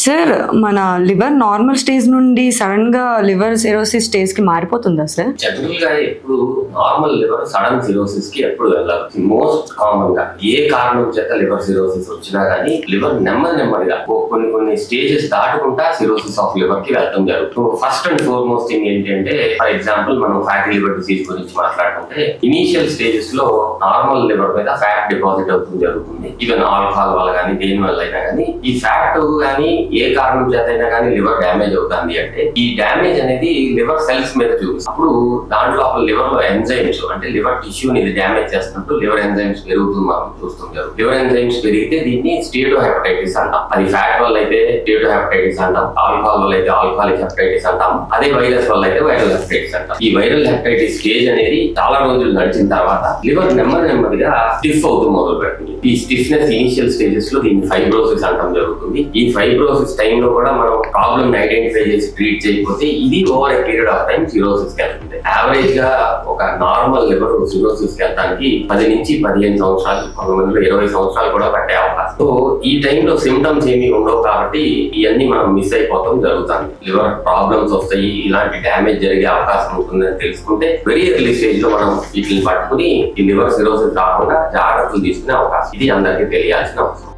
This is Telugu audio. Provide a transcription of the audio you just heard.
సార్ మన లివర్ నార్మల్ స్టేజ్ నుండి సడన్ గా లివర్ సిరోసిస్ స్టేజ్ కి మారిపోతుందా సార్? జనరల్ గా ఎప్పుడు నార్మల్ లివర్ సడన్ సిరోసిస్ కి ఎప్పుడు వెళ్ళాలి. మోస్ట్ కామన్ గా ఏ కారణం చేత లివర్ సిరోసిస్ వచ్చినా గానీ లివర్ నెమ్మదిగా కొన్ని స్టేజెస్ దాటుకుంటా సిరోసిస్ ఆఫ్ లివర్ కి వెళ్ళడం జరుగుతుంది. ఫస్ట్ అండ్ ఫార్మోస్ట్ థింగ్ ఏంటంటే, ఫర్ ఎగ్జాంపుల్ మనం ఫ్యాటీ లివర్ డిసీజ్ గురించి మాట్లాడుకుంటే, ఇనీషియల్ స్టేజెస్ లో నార్మల్ లివర్ మీద ఫ్యాట్ డిపాజిట్ అవుతుంది జరుగుతుంది. ఈవెన్ ఆల్కహాల్ వల్ల కానీ దేని వల్ల అయినా కానీ ఈ ఫ్యాట్ కానీ ఏ కారణం చేత అయినా కానీ లివర్ డ్యామేజ్ అవుతుంది అంటే, ఈ డ్యామేజ్ అనేది లివర్ సెల్స్ మీద చూపిస్తుంది. అప్పుడు దాంట్లో లివర్ లో ఎంజైమ్స్ అంటే లివర్ టిష్యూని ఇది డ్యామేజ్ చేస్తున్నట్టు లివర్ ఎంజైమ్స్ పెరుగుతుంది మనం చూస్తుంటారు. లివర్ ఎంజైమ్స్ పెరిగితే దీన్ని స్టీరియో హెపటైటిస్ అంటాం. అది ఫ్యాట్ వల్ల అయితే స్టీరియో హెపటైటిస్ అంటాం, ఆల్కహాల్ వల్ల అయితే ఆల్కహాలిక్ హెపటైటిస్ అంటాం, అదే వైరస్ వల్ల అయితే వైరల్ హెపటైటిస్ అంటాం. ఈ వైరల్ హెపటైటిస్ స్టేజ్ అనేది చాలా రోజులు నడిచిన తర్వాత లివర్ నెమ్మదిగా స్టిఫ్ అవుతూ మొదలు పెడుతుంది. ఈ స్టిఫ్నెస్ ఇనిషియల్ స్టేజెస్ లో దీన్ని ఫైబ్రోసిస్ అంటాం జరుగుతుంది. ఈ ఫైబ్రోసిస్ టైమ్ లో కూడా మనం ప్రాబ్లమ్ ఐడెంటిఫై చేసి ట్రీట్ చేయకపోతే ఇది over a period of time cirrhosis కి వెళ్తుంది. యావరేజ్ గా ఒక నార్మల్ లివర్ సిరోసిస్ కి వెళ్ళడానికి 10 నుంచి 15 సంవత్సరాలు, కొంతమందిలో 20 సంవత్సరాలు కూడా పట్టే అవకాశం. సో ఈ టైంలో సిమ్టమ్స్ ఏమి ఉండవు కాబట్టి ఇవన్నీ మనం మిస్ అయిపోతాం జరుగుతుంది. లివర్ ప్రాబ్లమ్స్ వస్తాయి, ఇలాంటి డ్యామేజ్ జరిగే అవకాశం ఉంటుందని తెలుసుకుంటే వెరీ ఎర్లీ స్టేజ్ లో మనం వీటిని పట్టుకుని ఈ లివర్ సిరోసిస్ రాకుండా జాగ్రత్తలు తీసుకునే అవకాశం. ఇది అందరికీ తెలియాల్సిన అవసరం.